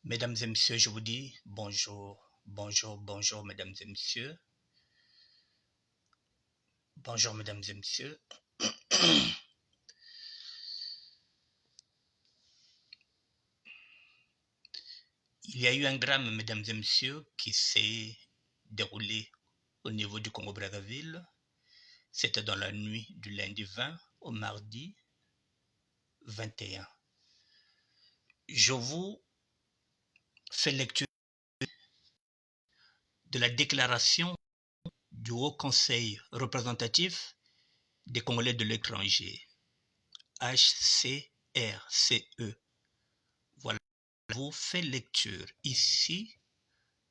Mesdames et messieurs, je vous dis bonjour, bonjour, bonjour, mesdames et messieurs. Bonjour, mesdames et messieurs. Il y a eu un drame, mesdames et messieurs, qui s'est déroulé au niveau du Congo-Brazzaville. C'était dans la nuit du lundi 20 au mardi 21. Je vous fais lecture de la déclaration du Haut Conseil représentatif des Congolais de l'étranger, HCRCE. Voilà, je vous fais lecture ici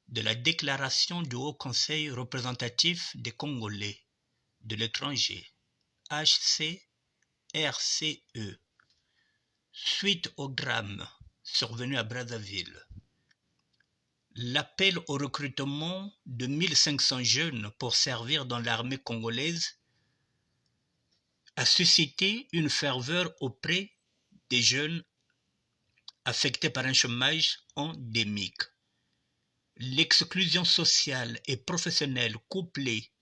de la déclaration du Haut Conseil représentatif des Congolais de l'étranger, HCRCE, suite au drame survenu à Brazzaville. L'appel au recrutement de 1500 jeunes pour servir dans l'armée congolaise a suscité une ferveur auprès des jeunes affectés par un chômage endémique. L'exclusion sociale et professionnelle couplée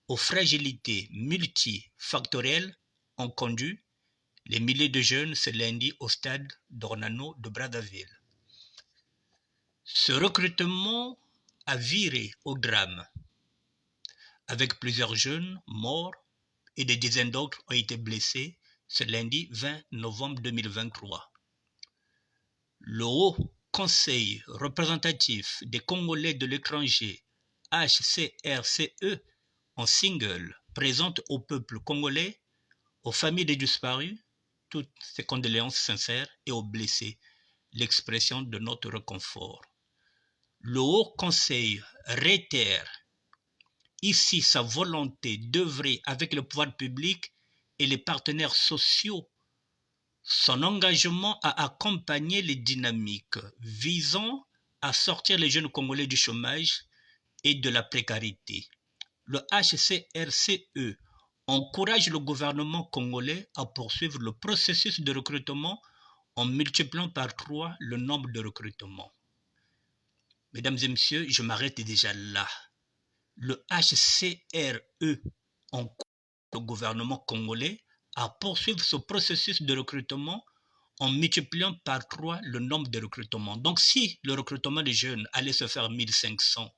aux fragilités multifactorielles ont conduit les milliers de jeunes ce lundi au stade d'Ornano de Brazzaville. Ce recrutement a viré au drame, avec plusieurs jeunes morts et des dizaines d'autres ont été blessés ce lundi 20 novembre 2023. Le Haut Conseil représentatif des Congolais de l'étranger, HCRCE, en single, présente au peuple congolais, aux familles des disparus, toutes ses condoléances sincères et aux blessés, l'expression de notre réconfort. Le Haut Conseil réitère ici sa volonté d'œuvrer avec le pouvoir public et les partenaires sociaux, son engagement à accompagner les dynamiques visant à sortir les jeunes Congolais du chômage et de la précarité. Le HCRCE encourage le gouvernement congolais à poursuivre le processus de recrutement en multipliant par 3 le nombre de recrutements. Mesdames et messieurs, je m'arrête déjà là. Le HCRE encourage le gouvernement congolais à poursuivre ce processus de recrutement en multipliant par 3 le nombre de recrutements. Donc si le recrutement des jeunes allait se faire 1500,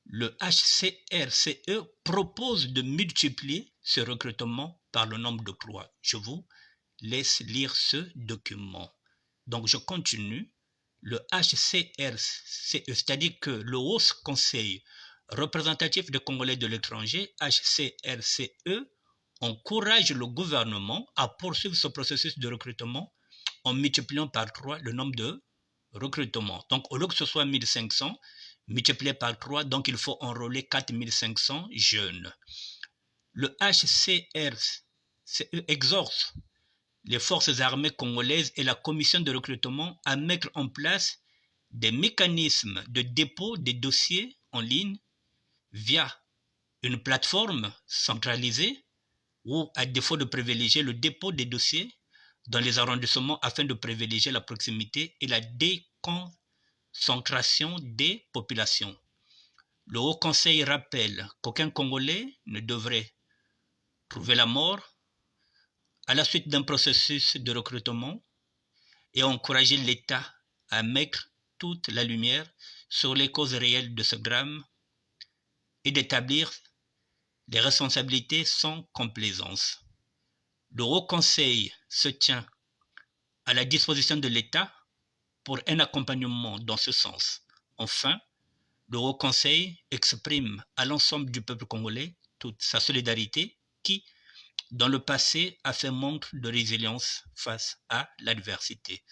le HCRCE propose de multiplier ce recrutement par le nombre de 3. Je vous laisse lire ce document. Donc je continue. Le HCRCE, c'est-à-dire que le Haut Conseil représentatif des Congolais de l'étranger, HCRCE, encourage le gouvernement à poursuivre ce processus de recrutement en multipliant par 3 le nombre de recrutements. Donc au lieu que ce soit 1500, multiplié par 3, donc il faut enrôler 4500 jeunes. Le HCRCE exhorte les forces armées congolaises et la commission de recrutement à mettre en place des mécanismes de dépôt des dossiers en ligne via une plateforme centralisée ou, à défaut de privilégier le dépôt des dossiers dans les arrondissements afin de privilégier la proximité et la déconcentration des populations. Le Haut Conseil rappelle qu'aucun Congolais ne devrait trouver la mort à la suite d'un processus de recrutement et encourager l'État à mettre toute la lumière sur les causes réelles de ce drame et d'établir des responsabilités sans complaisance. Le Haut Conseil se tient à la disposition de l'État pour un accompagnement dans ce sens. Enfin, le Haut Conseil exprime à l'ensemble du peuple congolais toute sa solidarité qui, dans le passé, a fait montre de résilience face à l'adversité.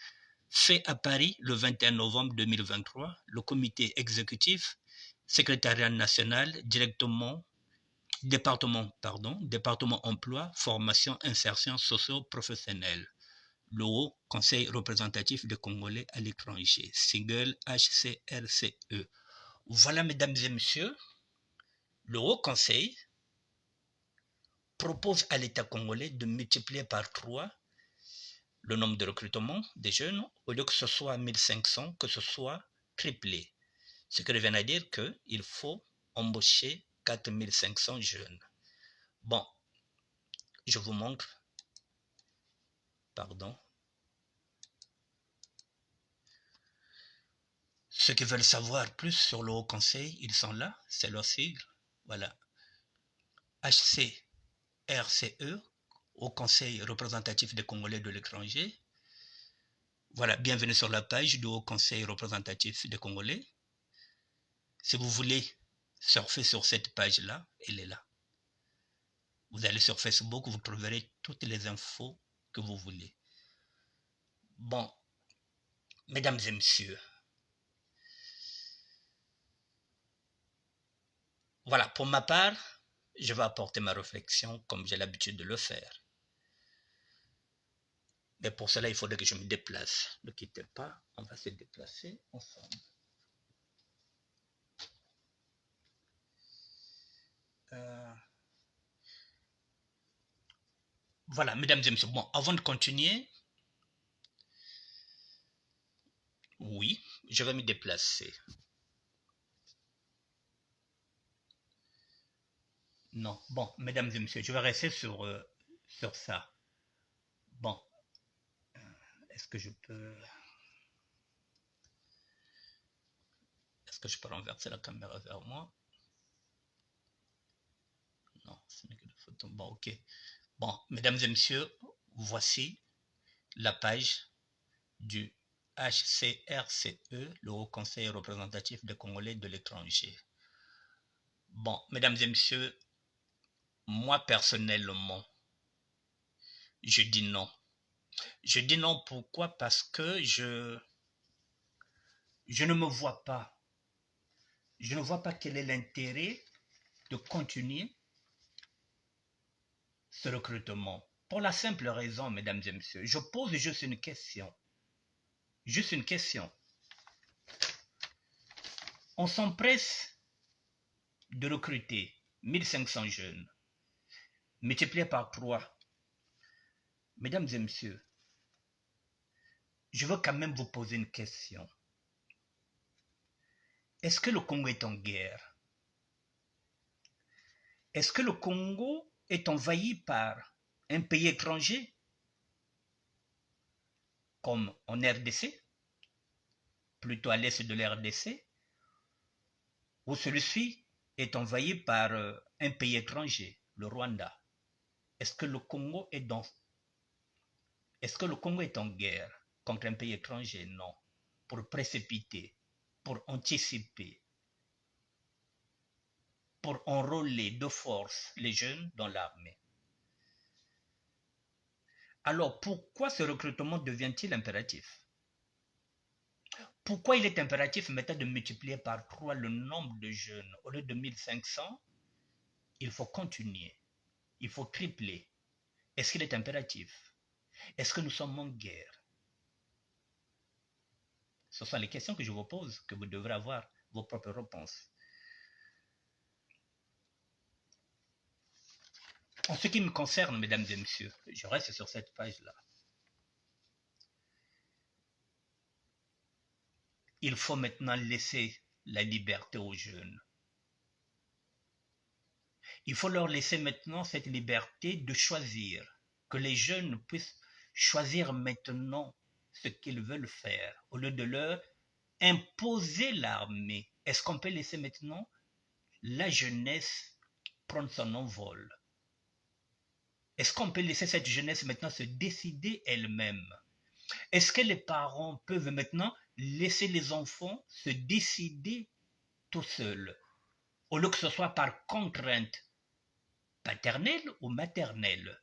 Fait à Paris le 21 novembre 2023, le comité exécutif, secrétariat national, département emploi, formation, insertion socio-professionnelle. Le Haut Conseil représentatif des Congolais à l'étranger, single HCRCE. Voilà, mesdames et messieurs, le Haut Conseil propose à l'État congolais de multiplier par 3 le nombre de recrutement des jeunes, au lieu que ce soit 1500, que ce soit triplé. Ce qui revient à dire qu'il faut embaucher 4500 jeunes. Bon, je vous montre. Pardon. Ceux qui veulent savoir plus sur le Haut Conseil, ils sont là, c'est leur sigle. Voilà. HCRCE, Haut Conseil représentatif des Congolais de l'étranger. Voilà, bienvenue sur la page du Haut Conseil représentatif des Congolais. Si vous voulez surfer sur cette page-là, elle est là. Vous allez sur Facebook, vous trouverez toutes les infos que vous voulez. Bon, mesdames et messieurs, voilà, pour ma part, je vais apporter ma réflexion comme j'ai l'habitude de le faire. Mais pour cela, il faudrait que je me déplace. Ne quittez pas, on va se déplacer ensemble. Voilà, mesdames et messieurs, bon, avant de continuer, oui, je vais me déplacer. Non, bon, mesdames et messieurs, je vais rester sur ça. Bon, est-ce que je peux renverser la caméra vers moi? Non, ce n'est que des photos. Bon, ok. Bon, mesdames et messieurs, voici la page du HCRCE, le Haut Conseil représentatif des Congolais de l'étranger. Bon, mesdames et messieurs, moi personnellement, je dis non. Je dis non pourquoi? Parce que je ne me vois pas. Je ne vois pas quel est l'intérêt de continuer ce recrutement. Pour la simple raison, mesdames et messieurs, je pose juste une question. Juste une question. On s'empresse de recruter 1500 jeunes, multiplié par 3. Mesdames et messieurs, je veux quand même vous poser une question. Est-ce que le Congo est en guerre? Est-ce que le Congo est envahi par un pays étranger comme en RDC, plutôt à l'est de l'RDC, ou celui-ci est envahi par un pays étranger, le Rwanda? Est-ce que le Congo est en guerre contre un pays étranger? Non. Pour précipiter, pour anticiper, pour enrôler de force les jeunes dans l'armée. Alors pourquoi ce recrutement devient-il impératif? Pourquoi il est impératif maintenant de multiplier par 3 le nombre de jeunes? Au lieu de 1500, il faut continuer, il faut tripler. Est-ce qu'il est impératif? Est-ce que nous sommes en guerre? Ce sont les questions que je vous pose, que vous devrez avoir vos propres réponses. En ce qui me concerne, mesdames et messieurs, je reste sur cette page-là. Il faut maintenant laisser la liberté aux jeunes. Il faut leur laisser maintenant cette liberté de choisir, que les jeunes puissent choisir maintenant ce qu'ils veulent faire, au lieu de leur imposer l'armée. Est-ce qu'on peut laisser maintenant la jeunesse prendre son envol? Est-ce qu'on peut laisser cette jeunesse maintenant se décider elle-même? Est-ce que les parents peuvent maintenant laisser les enfants se décider tout seuls, au lieu que ce soit par contrainte paternelle ou maternelle?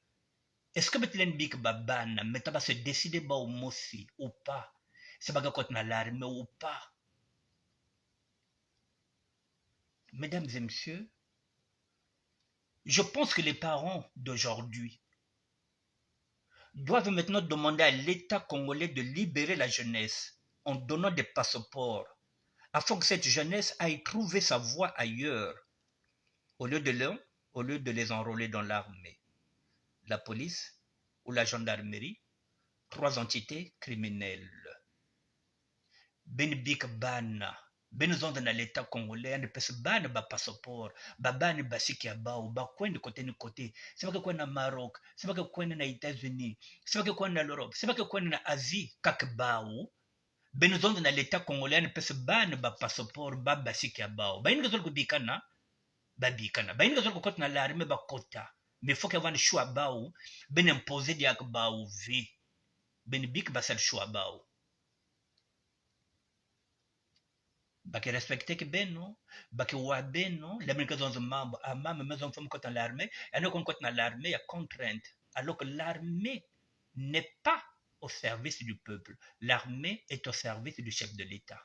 Est-ce que maintenant big babana maintenant va se décider ba au mosi ou pas? C'est pas quand on a l'armée ou pas? Mesdames et messieurs, je pense que les parents d'aujourd'hui doivent maintenant demander à l'État congolais de libérer la jeunesse en donnant des passeports, afin que cette jeunesse aille trouver sa voie ailleurs, au lieu de les enrôler dans l'armée, la police ou la gendarmerie, 3 entités criminelles. Ben big bana. Ben zonda na l'État congolais, ne pesa bana ba passeport, ba bana ba siki abao, ba kwenda côté ni côté. C'est pas que kwenda Maroc, c'est pas que kwenda na États-Unis, c'est pas que kwenda na l'Europe, c'est pas que kwenda na Asie kakbao. Ben zonda na l'État congolais, ne pesa bana ba passeport, ba siki abao. Ba inga zolko bikana, ba bikana. Ba inga zolko kota na l'armée ba kota. Mais faut qu'il y ait un choix bao, ben imposé diak bao vi. Ben bik ba sel choix bao. Baki respecte ke beno, baki wa beno, les Américains ont mambo, à ma maison femme quand l'armée, et nous quand l'armée, il y a contrainte. Alors que l'armée n'est pas au service du peuple. L'armée est au service du chef de l'État.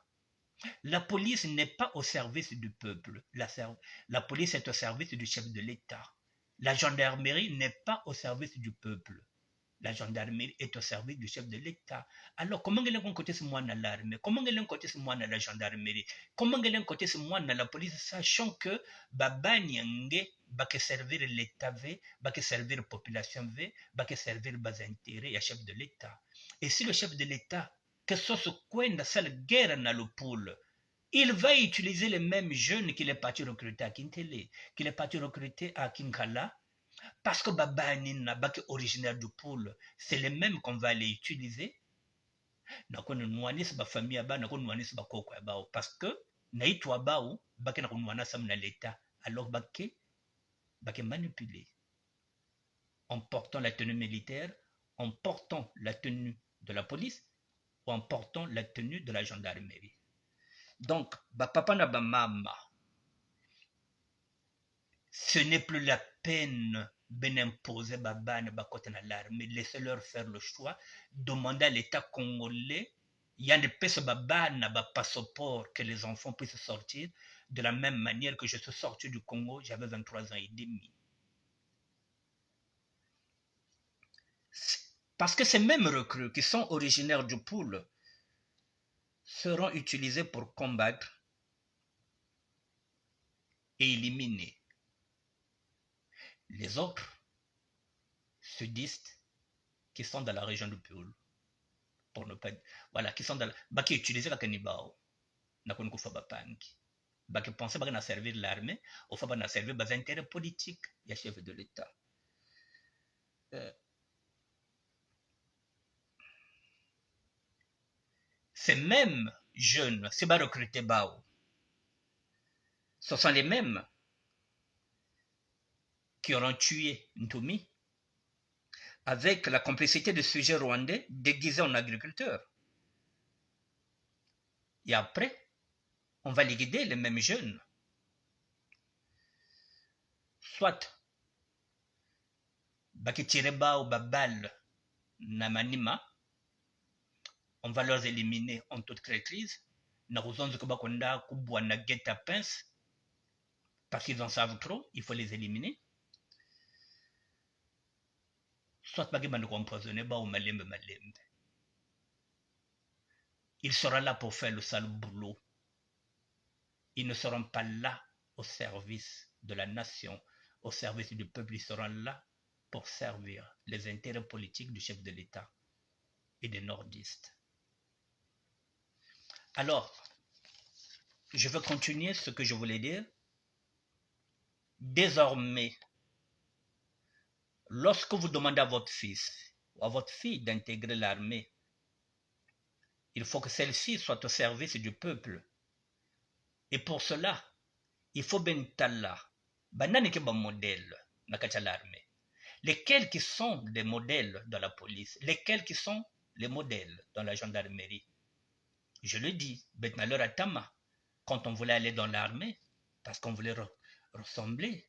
La police n'est pas au service du peuple. La police est au service du chef de l'État. La gendarmerie n'est pas au service du peuple. La gendarmerie est au service du chef de l'État. Alors, comment elle est côté ce moi dans l'armée? Comment elle est côté ce moi dans la gendarmerie? Comment elle est côté ce moi dans la police, sachant que Babanyangé va que servir l'État, va que servir la population, va que servir les intérêts et chef de l'État. Et si le chef de l'État, que ce soit quoi dans cette guerre dans le pool, il va utiliser les mêmes jeunes qu'il est parti recruter à Kintele, qu'il est parti recruter à Kinkala, parce que Babani n'a pas originaire du pôle, c'est les mêmes qu'on va aller utiliser. Nako nuanis ba famille ba nako nuanis ba koko ba parce que naitwa bao baki nako nuana sam na l'état alors baki manipuler en portant la tenue militaire, en portant la tenue de la police ou en portant la tenue de la gendarmerie. Donc ba papa na ba mama, ce n'est plus la peine ben imposer babane bakote na l'armée, laissez-leur faire le choix, demander à l'État congolais, il y a des personnes babane ba passeport que les enfants puissent sortir de la même manière que je suis sorti du Congo, j'avais 23 ans et demi. Parce que ces mêmes recrues qui sont originaires du pool seront utilisés pour combattre et éliminer les autres sudistes qui sont dans la région du pool. Pour ne pas voilà qui sont dans baki utiliser la kanibao na koni kufa bapangi baki penser baki na servir l'armée ou fa na servir bas intérêts politiques ya chef de l'état ces mêmes jeunes c'est pas recruter bao ce sont les mêmes qui auront tué Ntumi avec la complicité de sujets rwandais déguisés en agriculteurs. Et après, on va liquider les mêmes jeunes. Soit, baki tireba ou babal namanima, on va les éliminer en toute crise. Na raison que bakonda kubwa na guetta pince, parce qu'ils en savent trop, il faut les éliminer. Soit baki bande empoisonné ba ou malembe. Il sera là pour faire le sale boulot. Ils ne seront pas là au service de la nation, au service du peuple. Ils seront là pour servir les intérêts politiques du chef de l'État et des nordistes. Alors, je vais continuer ce que je voulais dire. Désormais, lorsque vous demandez à votre fils ou à votre fille d'intégrer l'armée, il faut que celle-ci soit au service du peuple. Et pour cela, il faut bentala, banane ke ba modèle na kacha l'armée. Lesquels qui sont des modèles dans la police, lesquels qui sont les modèles dans la gendarmerie. Je le dis, Betnaleur Atama, quand on voulait aller dans l'armée, parce qu'on voulait ressembler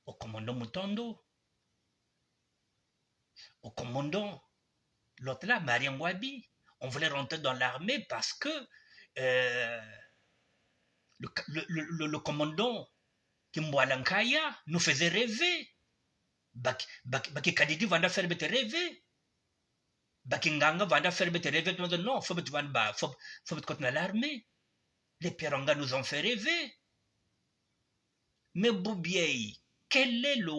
au commandant Mutondo, au commandant, l'autre là, Mariam Wabi. On voulait rentrer dans l'armée parce que le commandant Kimwalankaya nous faisait rêver. Baki Kadidi Vanda faire rêver. Baki Nganga Vanda faire rêver. Non, faut mettre l'armée. Les Piranga nous ont fait rêver. Mais quel est le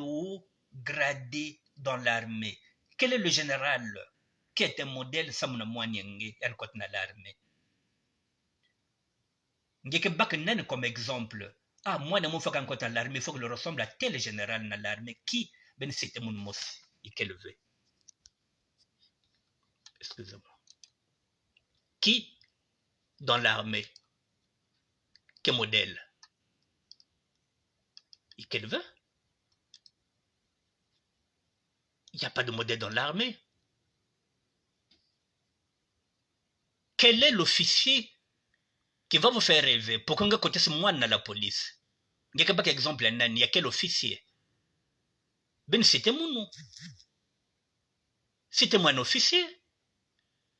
haut gradé dans l'armée. Quel est le général qui est un modèle samuna moignenge en côté dans l'armée? Ngeke bak nen comme exemple. Ah, moi, ne faut qu'en côté l'armée, il faut que le ressemble à tel général dans l'armée qui, ben, c'était mon mos, et qu'elle veut. Excusez-moi. Qui, dans l'armée, quel modèle? Et qu'elle veut? Il n'y a pas de modèle dans l'armée. Quel est l'officier qui va vous faire rêver? Pour qu'on côté ce moi dans la police. Il n'y a pas exemple, il y a quel officier? Ben, c'était mon nom. C'était moi un officier.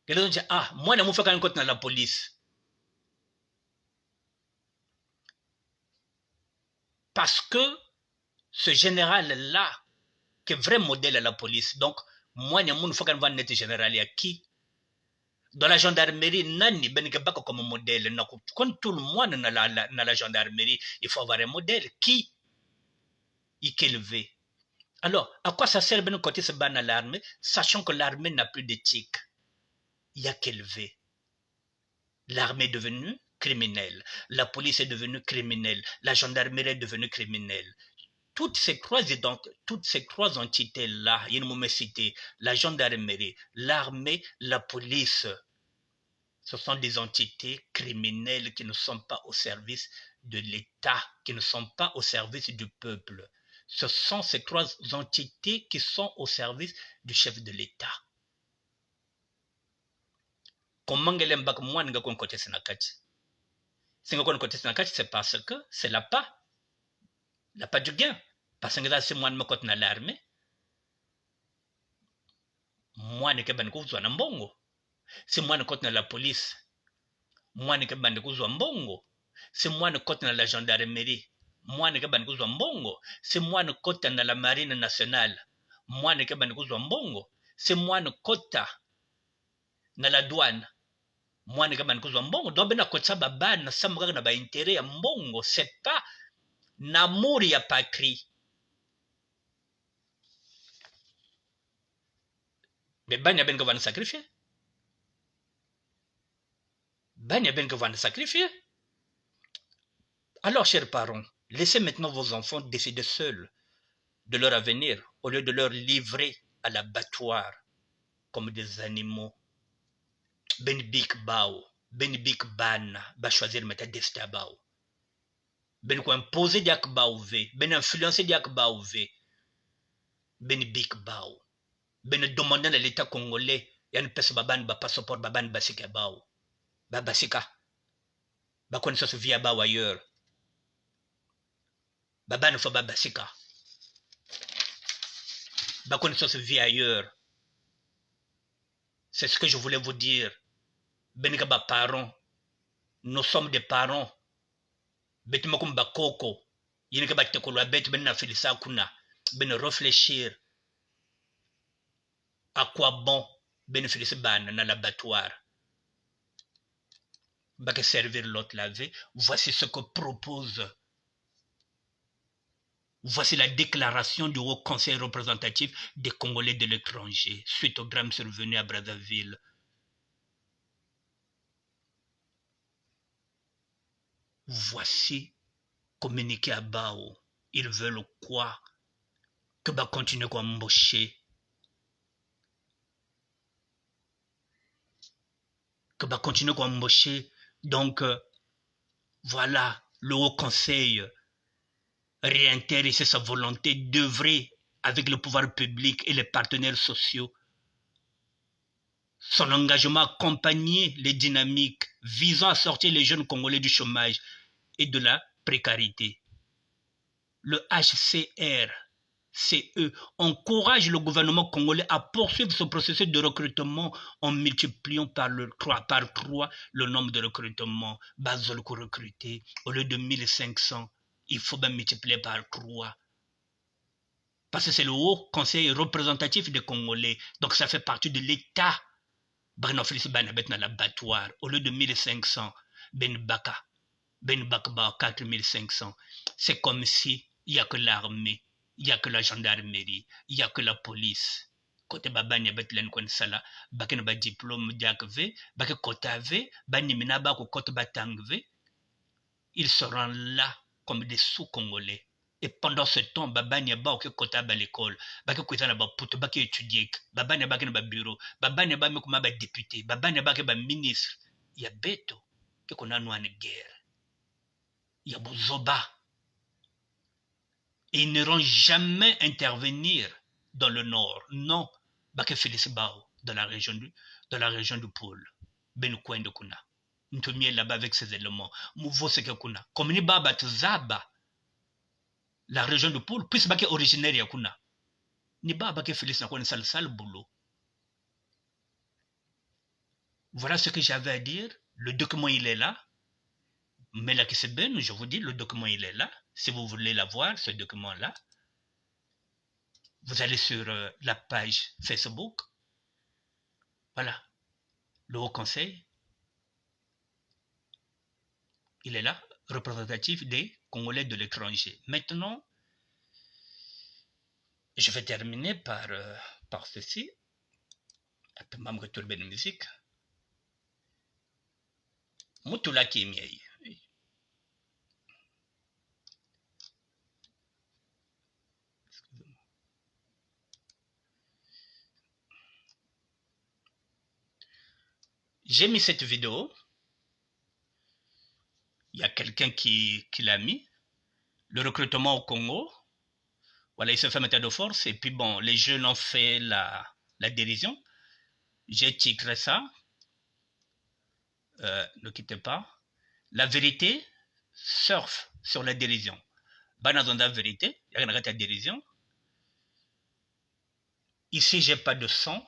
Et les gens disent, ah, moi, je ne fais qu'un côté dans la police. Parce que ce général-là, qui est vrai modèle à la police, donc, moi, je ne fais qu'un être général à qui? Dans la gendarmerie, nani ben pas comme modèle. Quand tout le monde dans la gendarmerie, il faut avoir un modèle. Qui est élevé? Alors, à quoi ça sert ben côté se bat dans l'armée, sachant que l'armée n'a plus d'éthique? Il y a qu'élevé. L'armée est devenue criminelle. La police est devenue criminelle. La gendarmerie est devenue criminelle. Toutes ces trois entités-là, il y a une mauvaise cité, la gendarmerie, l'armée, la police, ce sont des entités criminelles qui ne sont pas au service de l'État, qui ne sont pas au service du peuple. Ce sont ces trois entités qui sont au service du chef de l'État. Comment ngele mbak mwan nga kon kote senakati? Si nga kon kote senakati, c'est parce que c'est la pas du gain. Parce que c'est moi me kote na l'armée. Moi ne ke ban kuzwa na mbongo. Si moi ne kote na la police. Moi ne ke ban kuzwa mbongo. Si moi ne kote na la gendarmerie. Moi ne ke ban kuzwa mbongo. Si moi ne kote na la marine nationale. Moi ne ke ban kuzwa mbongo. Si moi ne kote na la douane. Moi ne ke ban kuzwa mbongo. Donc ben akotsa baba na samaka na ba intérêt ya mbongo. C'est pas n'amour ya patrie. Mais banya ben van sacrifier. Banya ben van sacrifier. Alors, chers parents, laissez maintenant vos enfants décider seuls de leur avenir au lieu de leur livrer à l'abattoir comme des animaux. Ben big bao, ben big ban, ba choisir mettre destin bao. Ben ko imposer diak bao ve, ben influencer diak bao ve. Ben big bao. Ben demander à l'État congolais, yan pes baban ba passeport baban basika bao. Ba basika. Ba connaissance via bao ailleurs. Baba ne faut pas basika. Ba connaissance via ailleurs. C'est ce que je voulais vous dire. Benigaba parents. Nous sommes des parents. Betimakum bakoko. Yinikaba tekolo bet ben na filisa kuna. Ben réfléchir. À quoi bon bénéficier ban dans l'abattoir? Bah servir l'autre laver. Voici ce que propose. Voici la déclaration du Haut Conseil représentatif des Congolais de l'étranger suite au drame survenu à Brazzaville. Voici communiqué à Bao. Ils veulent quoi? Que va continuer à embaucher. Que va continuer à embaucher. Donc, voilà, le Haut Conseil réintègre sa volonté d'œuvrer avec le pouvoir public et les partenaires sociaux. Son engagement accompagner les dynamiques visant à sortir les jeunes Congolais du chômage et de la précarité. Le HCR CE encourage le gouvernement congolais à poursuivre ce processus de recrutement en multipliant par 3 le nombre de recrutements. Bazolko recruté au lieu de 1500, il faut bien multiplier par 3. Parce que c'est le Haut Conseil représentatif des Congolais. Donc ça fait partie de l'État. L'abattoir au lieu de 1500, Ben Baka 4500. C'est comme si il n'y a que l'armée Il n'y a que la gendarmerie, il n'y a que la police. Côté babani betlen kon sala, baken ba diplôme diakve, baké kotave, bani minaba ko kote batangve, ils seront là comme des sous-congolais. Et pendant ce temps, babani ba ok kotaba à l'école, baké kwezana ba puto, baké étudier, babani ba ba bureau, babani ba mekuma ba député, babani ba ba ministre. Il y a beto que qu'on a nous en guerre. Il y a bozoba. Et ils n'iront jamais intervenir dans le nord. Non. Baké Félix Bao, dans la région du pôle. Ben coin de Kuna. Ntumie là-bas avec ces éléments. Mouvo c'est que Kuna. Comme ni Baba Tzaba, la région du pôle, puis Baké originaire ya Kuna. Ni Baba Baké Félix n'a pas une sale boulot. Voilà ce que j'avais à dire. Le document, il est là. Mais là, c'est ben, je vous dis, le document, il est là. Si vous voulez l'avoir, ce document-là, vous allez sur la page Facebook. Voilà. Le Haut Conseil, il est là, représentatif des Congolais de l'étranger. Maintenant, je vais terminer par ceci. Un peu même retourner de musique. Mutula Kimiei. J'ai mis cette vidéo. Il y a quelqu'un qui l'a mis. Le recrutement au Congo. Voilà, il se fait mettre de force. Et puis bon, les jeunes ont fait la dérision. J'ai titré ça. Ne quittez pas. La vérité surfe sur la dérision. Banazonda vérité, il y a une dérision. Ici, j'ai pas de son.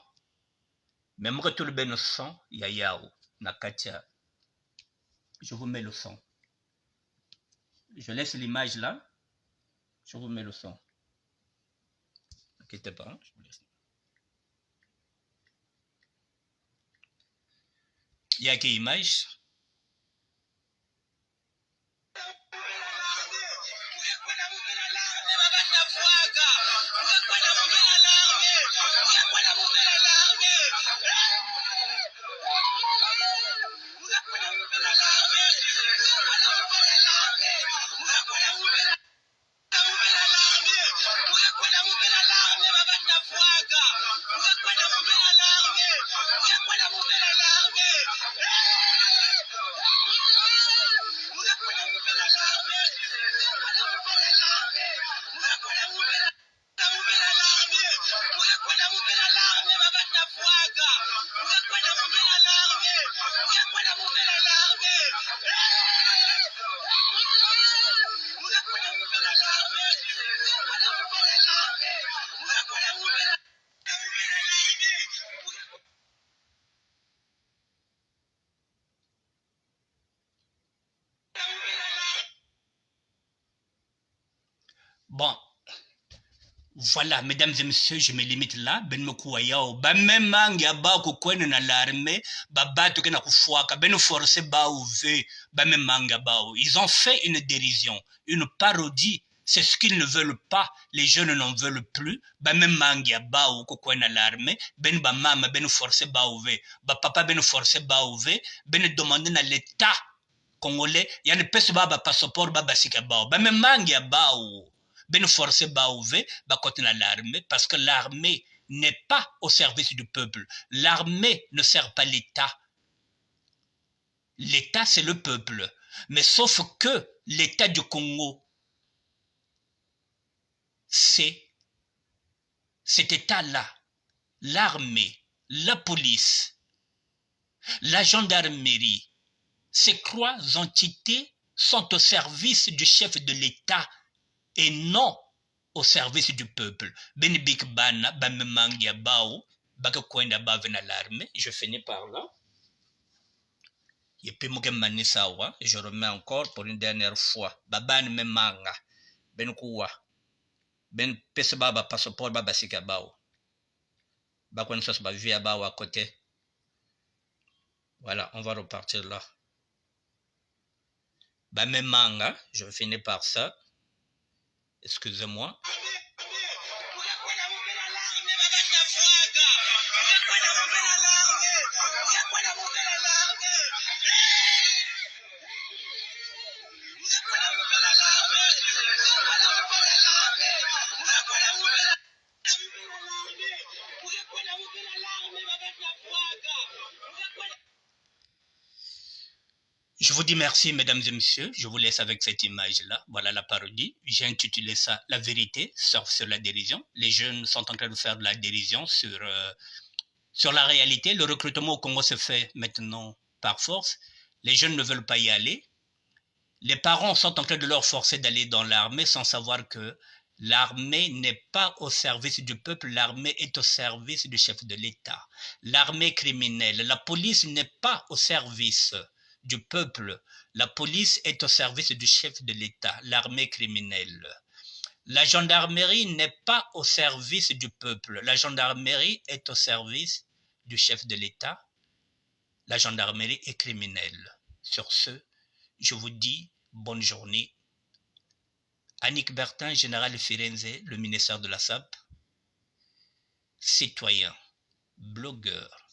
Mais moi, tout le bien le son, il y a Yao, Nakatia. Je vous mets le son. Je laisse l'image là. Je vous mets le son. N'inquiétez pas. Hein, je vous laisse. Il y a quelle image? Bon, voilà, mesdames et messieurs, je me limite là. Ben mekuwa yao. Ba même mangi ba kukwene na l'armée, ba batu kena kufuaka, ben forcé ba ouve, ba même mangi ba. Ils ont fait une dérision, une parodie. C'est ce qu'ils ne veulent pas. Les jeunes n'en veulent plus. Ba même mangi ba ou kukwene na l'armée, ben ba mama ben forcé ba ouve, ba papa ben forcé ba ouve, ben demander na l'état congolais, y a ne pèse ba passeport ba basika ba. Ba même mangi ba ou ben forcé ba ouvé, ba continuer l'armée, parce que l'armée n'est pas au service du peuple. L'armée ne sert pas l'État. L'État, c'est le peuple. Mais sauf que l'État du Congo, c'est cet État-là, l'armée, la police, la gendarmerie, ces trois entités sont au service du chef de l'État et non au service du peuple. Ben Big Bana, Bamemangia Bao, Bakakwenda Bavena l'armée, je finis par là. Et puis Mugemani Sawa, je remets encore pour une dernière fois. Baban Memanga, Ben Koua, Ben Pesebaba Passeport Babasika Bao. Bakwen Sos Bavia Bao à côté. Voilà, on va repartir là. Bamemanga, je finis par ça. Excusez-moi. Je vous dis merci, mesdames et messieurs. Je vous laisse avec cette image-là. Voilà la parodie. J'ai intitulé ça « La vérité surfe sur la dérision ». Les jeunes sont en train de faire de la dérision sur la réalité. Le recrutement au Congo se fait maintenant par force. Les jeunes ne veulent pas y aller. Les parents sont en train de leur forcer d'aller dans l'armée sans savoir que l'armée n'est pas au service du peuple, l'armée est au service du chef de l'État. L'armée criminelle, la police n'est pas au service du peuple, la police est au service du chef de l'État, l'armée criminelle. La gendarmerie n'est pas au service du peuple, la gendarmerie est au service du chef de l'État, la gendarmerie est criminelle. Sur ce, je vous dis bonne journée. Annick Bertin, général Firenze, le ministère de la SAP, citoyen, blogueur,